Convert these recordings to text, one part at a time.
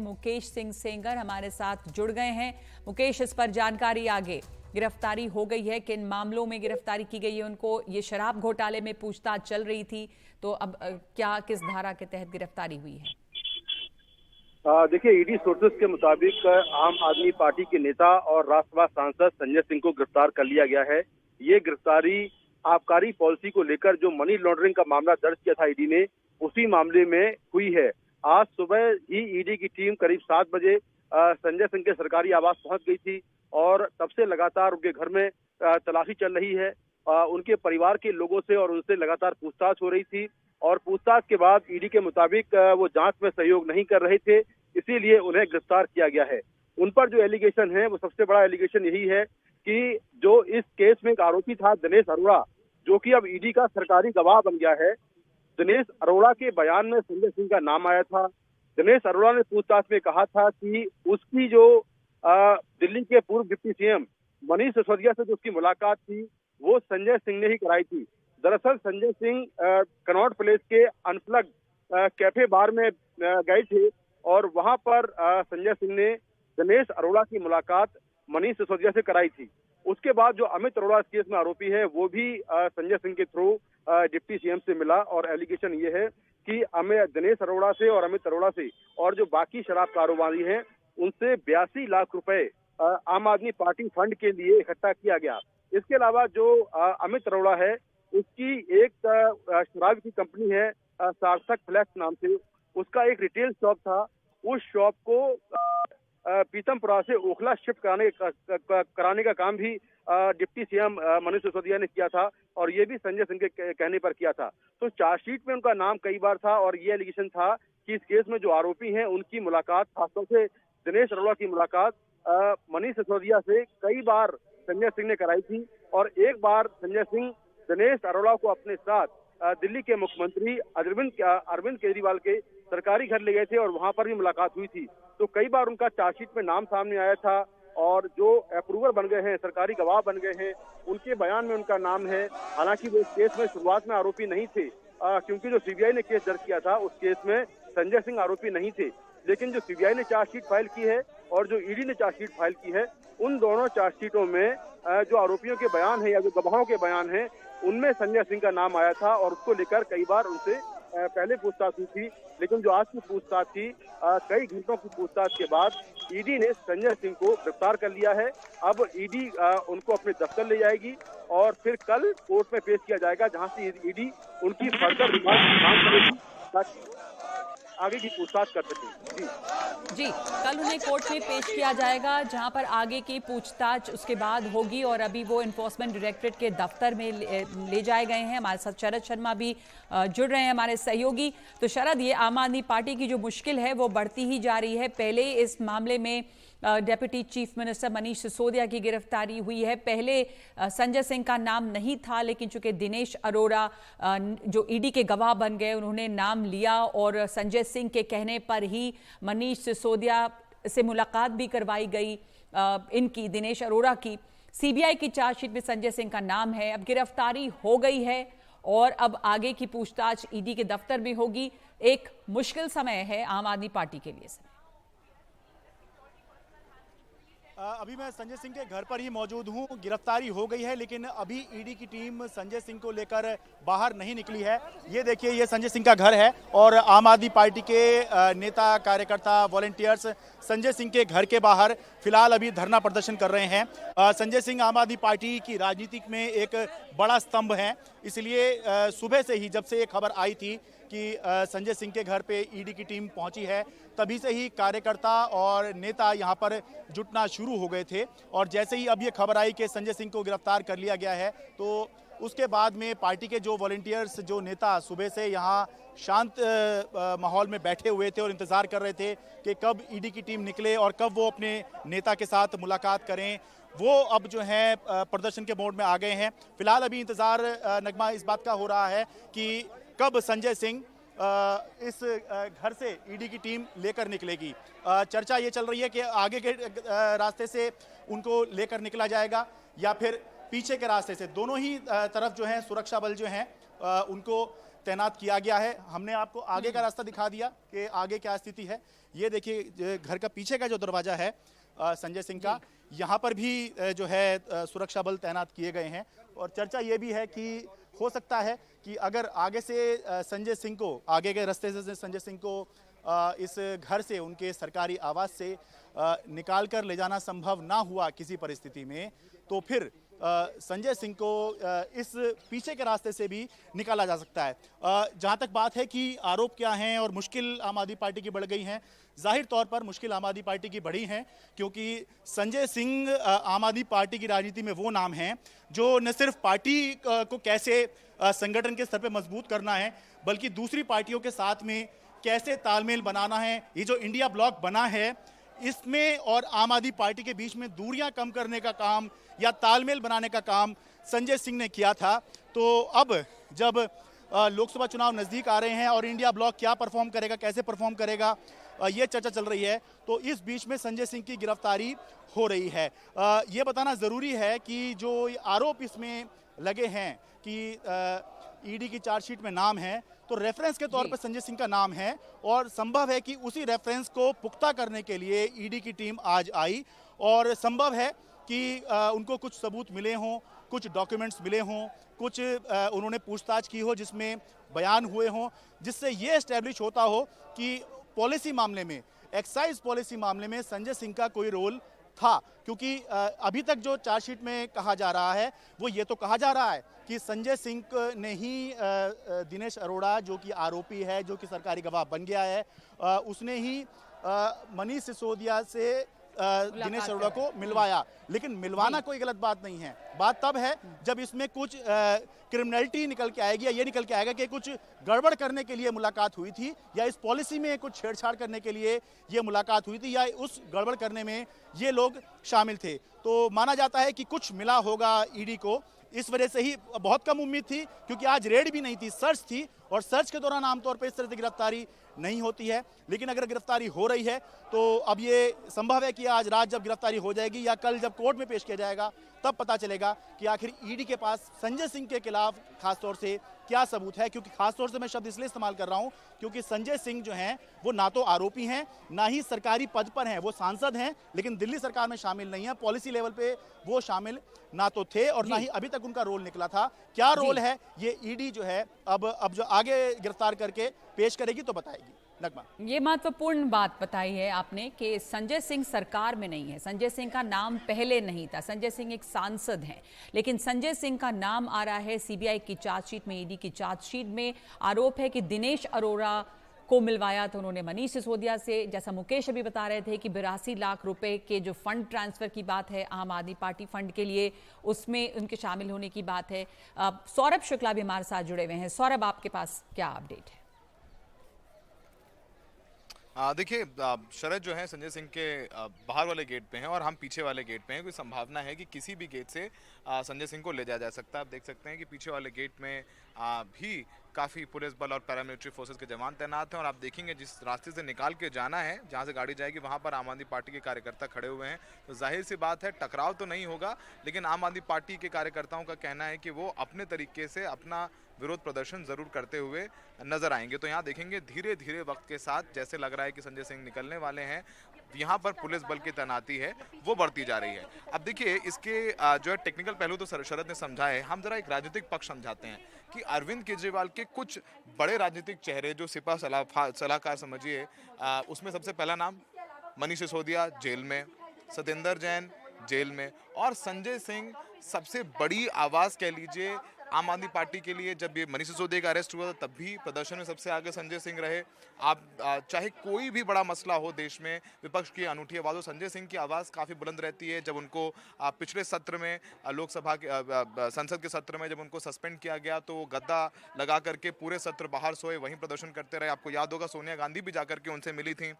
मुकेश सिंह सेंगर हमारे साथ जुड़ गए हैं। मुकेश, इस पर जानकारी आगे। गिरफ्तारी हो गई है, किन मामलों में गिरफ्तारी की गई है उनको? ये शराब घोटाले में पूछताछ चल रही थी, तो अब क्या किस धारा के तहत गिरफ्तारी हुई है? देखिए, ईडी सोर्सेस के मुताबिक आम आदमी पार्टी के नेता और राज्यसभा सांसद संजय सिंह को गिरफ्तार कर लिया गया है। ये गिरफ्तारी आबकारी पॉलिसी को लेकर जो मनी लॉन्ड्रिंग का मामला दर्ज किया था ईडी ने, उसी मामले में हुई है। आज सुबह ही ईडी की टीम करीब 7 बजे संजय सिंह के सरकारी आवास पहुंच गई थी और तब से लगातार उनके घर में तलाशी चल रही है। उनके परिवार के लोगों से और उनसे लगातार पूछताछ हो रही थी और पूछताछ के बाद ईडी के मुताबिक वो जांच में सहयोग नहीं कर रहे थे, इसीलिए उन्हें गिरफ्तार किया गया है। उन पर जो एलिगेशन है, वो सबसे बड़ा एलिगेशन यही है कि जो इस केस में एक आरोपी था दिनेश अरोड़ा, जो कि अब ईडी का सरकारी गवाह बन गया है। दिनेश अरोड़ा के बयान में संजय सिंह का नाम आया था। दिनेश अरोड़ा ने पूछताछ में कहा था कि उसकी जो दिल्ली के पूर्व डिप्टी सीएम मनीष सिसोदिया से जो उसकी मुलाकात थी, वो संजय सिंह ने ही कराई थी। दरअसल संजय सिंह कनॉट प्लेस के अनप्लग कैफे बार में गए थे और वहां पर संजय सिंह ने दिनेश अरोड़ा की मुलाकात मनीष सिसोदिया से कराई थी। उसके बाद जो अमित अरोड़ा इस केस में आरोपी है, वो भी संजय सिंह के थ्रू डिप्टी सीएम से मिला और एलिगेशन ये है कि दिनेश अरोड़ा से और अमित अरोड़ा से और जो बाकी शराब कारोबारी हैं, उनसे 82 लाख रुपए आम आदमी पार्टी फंड के लिए इकट्ठा किया गया। इसके अलावा जो अमित अरोड़ा है, उसकी एक शराब की कंपनी है सार्थक फ्लैक्स नाम से, उसका एक रिटेल शॉप था। उस शॉप को पीतमपुरा से ओखला शिफ्ट कराने का काम भी डिप्टी सीएम मनीष सिसोदिया ने किया था और ये भी संजय सिंह के कहने पर किया था। तो चार्जशीट में उनका नाम कई बार था और ये एलिगेशन था कि इस केस में जो आरोपी हैं, उनकी मुलाकात, खासतौर से दिनेश अरोड़ा की मुलाकात मनीष सिसोदिया से कई बार संजय सिंह ने कराई थी और एक बार संजय सिंह दिनेश अरोड़ा को अपने साथ दिल्ली के मुख्यमंत्री अरविंद केजरीवाल के सरकारी घर ले गए थे और वहां पर भी मुलाकात हुई थी। तो कई बार उनका चार्जशीट में नाम सामने आया था और जो अप्रूवर बन गए हैं, सरकारी गवाह बन गए हैं, उनके बयान में उनका नाम है। हालांकि वो इस केस में शुरुआत में आरोपी नहीं थे, क्योंकि जो सीबीआई ने केस दर्ज किया था, उस केस में संजय सिंह आरोपी नहीं थे। लेकिन जो सीबीआई ने चार्जशीट फाइल की है और जो ईडी ने चार्जशीट फाइल की है, उन दोनों चार्जशीटों में जो आरोपियों के बयान है या जो गवाहों के बयान है, उनमें संजय सिंह का नाम आया था और उसको लेकर कई बार उनसे पहले पूछताछ हुई थी। लेकिन जो आज की पूछताछ थी, कई घंटों की पूछताछ के बाद ईडी ने संजय सिंह को गिरफ्तार कर लिया है। अब ईडी उनको अपने दफ्तर ले जाएगी और फिर कल कोर्ट में पेश किया जाएगा, जहां से ईडी उनकी फर्दर रिमांड करेगी ताकि आगे की पूछताछ कर सके। जी, कल उन्हें कोर्ट में पेश किया जाएगा, जहां पर आगे की पूछताछ उसके बाद होगी और अभी वो एनफोर्समेंट डायरेक्टरेट के दफ्तर में ले जाए गए हैं। हमारे साथ शरद शर्मा भी जुड़ रहे हैं, हमारे सहयोगी। तो शरद, ये आम आदमी पार्टी की जो मुश्किल है वो बढ़ती ही जा रही है। पहले इस मामले में deputy chief minister Manish Sisodia की गिरफ्तारी हुई है। पहले संजय सिंह का नाम नहीं था, लेकिन चूंकि दिनेश अरोड़ा जो ईडी के गवाह बन गए, उन्होंने नाम लिया और संजय सिंह के कहने पर ही मनीष सिसोदिया से मुलाकात भी करवाई गई इनकी, दिनेश अरोड़ा की। सीबीआई की चार्जशीट में संजय सिंह का नाम है। अब गिरफ्तारी हो गई है और अब आगे की पूछताछ ईडी के दफ्तर में होगी। एक मुश्किल समय है आम आदमी पार्टी के लिए। अभी मैं संजय सिंह के घर पर ही मौजूद हूं। गिरफ्तारी हो गई है, लेकिन अभी ईडी की टीम संजय सिंह को लेकर बाहर नहीं निकली है। ये देखिए, ये संजय सिंह का घर है और आम आदमी पार्टी के नेता, कार्यकर्ता, वॉलंटियर्स संजय सिंह के घर के बाहर फिलहाल अभी धरना प्रदर्शन कर रहे हैं। संजय सिंह आम आदमी पार्टी की राजनीति में एक बड़ा स्तंभ है, इसलिए सुबह से ही, जब से ये खबर आई थी कि संजय सिंह के घर पे ईडी की टीम पहुंची है, तभी से ही कार्यकर्ता और नेता यहां पर जुटना शुरू हो गए थे। और जैसे ही अब ये खबर आई कि संजय सिंह को गिरफ्तार कर लिया गया है, तो उसके बाद में पार्टी के जो वॉलंटियर्स, जो नेता सुबह से यहाँ शांत माहौल में बैठे हुए थे और इंतजार कर रहे थे कि कब ईडी की टीम निकले और कब वो अपने नेता के साथ मुलाकात करें, वो अब जो है प्रदर्शन के मोड में आ गए हैं। फिलहाल अभी इंतजार नगमा इस बात का हो रहा है कि कब संजय सिंह इस घर से ईडी की टीम लेकर निकलेगी। चर्चा ये चल रही है कि आगे के रास्ते से उनको लेकर निकला जाएगा या फिर पीछे के रास्ते से। दोनों ही तरफ जो है सुरक्षा बल जो हैं उनको तैनात किया गया है। हमने आपको आगे का रास्ता दिखा दिया कि आगे क्या स्थिति है। ये देखिए घर का पीछे का जो दरवाजा है संजय सिंह का, यहाँ पर भी जो है सुरक्षा बल तैनात किए गए हैं। और चर्चा ये भी है कि हो सकता है कि अगर आगे से संजय सिंह को, आगे के रास्ते से संजय सिंह को इस घर से, उनके सरकारी आवास से निकाल कर ले जाना संभव ना हुआ किसी परिस्थिति में, तो फिर संजय सिंह को इस पीछे के रास्ते से भी निकाला जा सकता है। जहां तक बात है कि आरोप क्या हैं और मुश्किल आम आदमी पार्टी की बढ़ गई हैं, जाहिर तौर पर मुश्किल आम आदमी पार्टी की बढ़ी हैं, क्योंकि संजय सिंह आम आदमी पार्टी की राजनीति में वो नाम हैं जो न सिर्फ पार्टी को कैसे संगठन के स्तर पर मजबूत करना है, बल्कि दूसरी पार्टियों के साथ में कैसे तालमेल बनाना है। ये जो इंडिया ब्लॉक बना है, इसमें और आम आदमी पार्टी के बीच में दूरियां कम करने का काम या तालमेल बनाने का काम संजय सिंह ने किया था। तो अब जब लोकसभा चुनाव नज़दीक आ रहे हैं और इंडिया ब्लॉक क्या परफॉर्म करेगा, कैसे परफॉर्म करेगा, ये चर्चा चल रही है। तो इस बीच में संजय सिंह की गिरफ्तारी हो रही है। ये बताना ज़रूरी है कि जो आरोप इसमें लगे हैं कि ईडी की चार्जशीट में नाम है, तो रेफरेंस के तौर पर संजय सिंह का नाम है और संभव है कि उसी रेफरेंस को पुख्ता करने के लिए ईडी की टीम आज आई और संभव है कि उनको कुछ सबूत मिले हों, कुछ डॉक्यूमेंट्स मिले हों, कुछ उन्होंने पूछताछ की हो जिसमें बयान हुए हों, जिससे ये एस्टेब्लिश होता हो कि पॉलिसी मामले में, एक्साइज पॉलिसी मामले में संजय सिंह का कोई रोल था। क्योंकि अभी तक जो चार्जशीट में कहा जा रहा है वो ये तो कहा जा रहा है कि संजय सिंह ने ही दिनेश अरोड़ा, जो कि आरोपी है, जो कि सरकारी गवाह बन गया है, उसने ही मनीष सिसोदिया से दिनेश अरोड़ा को मिलवाया। लेकिन मिलवाना कोई गलत बात नहीं है। बात तब है जब इसमें कुछ क्रिमिनलिटी निकल के आएगी या ये निकल के आएगा कि कुछ गड़बड़ करने के लिए मुलाकात हुई थी या इस पॉलिसी में कुछ छेड़छाड़ करने के लिए ये मुलाकात हुई थी या उस गड़बड़ करने में ये लोग शामिल थे। तो माना जाता है कि कुछ मिला होगा ईडी को। इस वजह से ही बहुत कम उम्मीद थी, क्योंकि आज रेड भी नहीं थी, सर्च थी और सर्च के दौरान आमतौर पर इस तरह से गिरफ्तारी नहीं होती है। लेकिन अगर गिरफ्तारी हो रही है तो अब ये संभव है कि आज रात जब गिरफ्तारी हो जाएगी या कल जब कोर्ट में पेश किया जाएगा तब पता चलेगा कि आखिर ईडी के पास संजय सिंह के खिलाफ खासतौर से क्या सबूत है। क्योंकि खासतौर से मैं शब्द इसलिए इस्तेमाल कर रहा हूं क्योंकि संजय सिंह जो हैं वो ना तो आरोपी हैं, ना ही सरकारी पद पर हैं। वो सांसद हैं लेकिन दिल्ली सरकार में शामिल नहीं है, पॉलिसी लेवल पे वो शामिल ना तो थे और ना ही अभी तक उनका रोल निकला था। क्या रोल है ये ईडी जो है अब जो आगे गिरफ्तार करके पेश करेगी तो बताएगी। नगमा, ये महत्वपूर्ण बात बताई है आपने कि संजय सिंह सरकार में नहीं है, संजय सिंह का नाम पहले नहीं था, संजय सिंह एक सांसद हैं, लेकिन संजय सिंह का नाम आ रहा है सीबीआई की चार्जशीट में, ईडी की चार्जशीट में। आरोप है कि दिनेश अरोड़ा को मिलवाया तो उन्होंने मनीष सिसोदिया से, जैसा मुकेश अभी बता रहे थे कि 82 लाख रुपए के जो फंड ट्रांसफर की बात है आम आदमी पार्टी फंड के लिए, उसमें उनके शामिल होने की बात है। सौरभ शुक्ला भी हमारे साथ जुड़े हुए हैं। सौरभ, आपके पास क्या अपडेट है? देखिए, शरद जो है संजय सिंह के बाहर वाले गेट पे हैं और हम पीछे वाले गेट पे हैं। कोई संभावना है कि किसी भी गेट से संजय सिंह को ले जाया जा सकता है। आप देख सकते हैं कि पीछे वाले गेट में भी काफ़ी पुलिस बल और पैरामिलिट्री फोर्सेस के जवान तैनात हैं और आप देखेंगे जिस रास्ते से निकाल के जाना है, जहां से गाड़ी जाएगी, वहां पर आम आदमी पार्टी के कार्यकर्ता खड़े हुए हैं। तो जाहिर सी बात है टकराव तो नहीं होगा, लेकिन आम आदमी पार्टी के कार्यकर्ताओं का कहना है कि वो अपने तरीके से अपना विरोध प्रदर्शन जरूर करते हुए नजर आएंगे। तो यहाँ देखेंगे धीरे धीरे वक्त के साथ जैसे लग रहा है कि संजय सिंह निकलने वाले हैं, यहाँ पर पुलिस बल की तैनाती है वो बढ़ती जा रही है। अब देखिए इसके जो है टेक्निकल पहलू तो शरद ने समझाए, हम जरा एक राजनीतिक पक्ष समझाते हैं कि अरविंद केजरीवाल के कुछ बड़े राजनीतिक चेहरे जो सिपा सलाहकार समझिए, उसमें सबसे पहला नाम मनीष सिसोदिया जेल में, सतेंद्र जैन जेल में और संजय सिंह सबसे बड़ी आवाज कह लीजिए आम आदमी पार्टी के लिए। जब ये मनीष सिसोदिया का अरेस्ट हुआ तब भी प्रदर्शन में सबसे आगे संजय सिंह रहे। आप चाहे कोई भी बड़ा मसला हो देश में, विपक्ष की अनूठी आवाज़, संजय सिंह की आवाज़ काफ़ी बुलंद रहती है। जब उनको पिछले सत्र में लोकसभा के संसद के सत्र में जब उनको सस्पेंड किया गया तो वो गद्दा लगा करके पूरे सत्र बाहर सोए, वहीं प्रदर्शन करते रहे। आपको याद होगा सोनिया गांधी भी जाकर के उनसे मिली थी।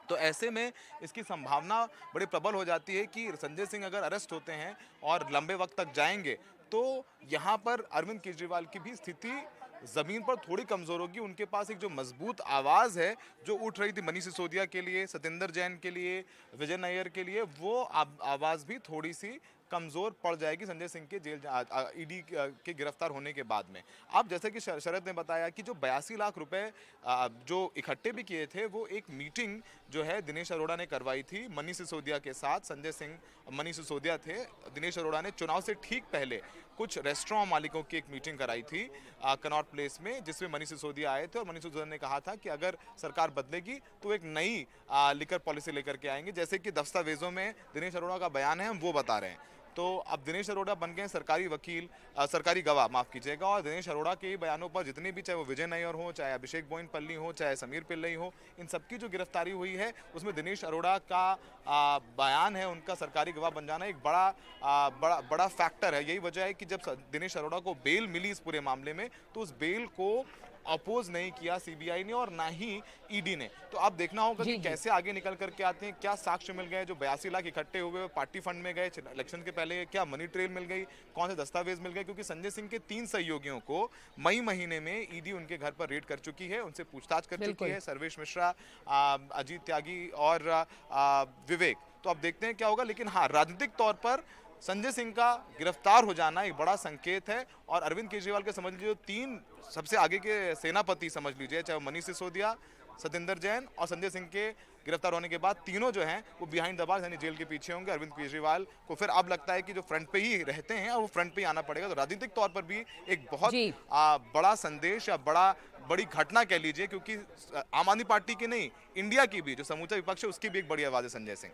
तो ऐसे में इसकी संभावना बड़ी प्रबल हो जाती है कि संजय सिंह अगर अरेस्ट होते हैं और लंबे वक्त तक जाएंगे तो यहाँ पर अरविंद केजरीवाल की भी स्थिति ज़मीन पर थोड़ी कमज़ोर होगी। उनके पास एक जो मजबूत आवाज़ है जो उठ रही थी मनीष सिसोदिया के लिए, सतेंद्र जैन के लिए, विजय नायर के लिए, वो आवाज़ भी थोड़ी सी कमजोर पड़ जाएगी संजय सिंह के जेल ईडी के गिरफ्तार होने के बाद में। अब जैसे कि शरद ने बताया कि जो 82 लाख रुपए जो इकट्ठे भी किए थे, वो एक मीटिंग जो है दिनेश अरोड़ा ने करवाई थी मनीष सिसोदिया के साथ। संजय सिंह मनीष सिसोदिया थे, दिनेश अरोड़ा ने चुनाव से ठीक पहले कुछ रेस्टोरेंट मालिकों की एक मीटिंग कराई थी कनॉट प्लेस में, जिसमें मनीष सिसोदिया आए थे और मनीष सिसोदिया ने कहा था कि अगर सरकार बदलेगी तो एक नई लिकर पॉलिसी लेकर के आएंगे, जैसे कि दस्तावेजों में दिनेश अरोड़ा का बयान है, हम वो बता रहे हैं। तो अब दिनेश अरोड़ा बन गए सरकारी वकील, सरकारी गवाह, माफ कीजिएगा, और दिनेश अरोड़ा के बयानों पर जितने भी, चाहे वो विजय नायर हो, चाहे अभिषेक बोइनपल्ली हो, चाहे समीर पिल्लई हो, इन सबकी जो गिरफ्तारी हुई है उसमें दिनेश अरोड़ा का बयान है, उनका सरकारी गवाह बन जाना एक बड़ा फैक्टर है। यही वजह है कि जब दिनेश अरोड़ा को बेल मिली इस पूरे मामले में, तो उस बेल को अपोज नहीं किया सीबीआई ने और ना ही ईडी ने। तो अब देखना होगा कि कैसे आगे निकल करके आते हैं, क्या साक्ष्य मिल गए, जो 82 लाख इकट्ठे हुए पार्टी फंड में गए इलेक्शन के पहले, क्या मनी ट्रेल मिल गई, कौन से दस्तावेज मिल गए, क्योंकि संजय सिंह के 3 सहयोगियों को मई महीने में ईडी उनके घर पर रेड कर चुकी है, उनसे पूछताछ कर चुकी है, सर्वेश मिश्रा, अजीत त्यागी और विवेक। तो अब देखते हैं क्या होगा, लेकिन हाँ, राजनीतिक तौर पर संजय सिंह का गिरफ्तार हो जाना एक बड़ा संकेत है। और अरविंद केजरीवाल के समझ लीजिए 3 सबसे आगे के सेनापति समझ लीजिए, चाहे मनीष सिसोदिया, सत्येंद्र जैन और संजय सिंह के गिरफ्तार होने के बाद तीनों जो हैं वो बिहाइंड द बार्स यानी जेल के पीछे होंगे। अरविंद केजरीवाल को फिर अब लगता है कि जो फ्रंट पे ही रहते हैं और वो फ्रंट पे ही आना पड़ेगा। तो राजनीतिक तौर पर भी एक बहुत बड़ा संदेश या बड़ी घटना कह लीजिए, क्योंकि आम आदमी पार्टी की नहीं, इंडिया की भी जो समूचा विपक्ष है उसकी भी एक बड़ी आवाज है संजय सिंह।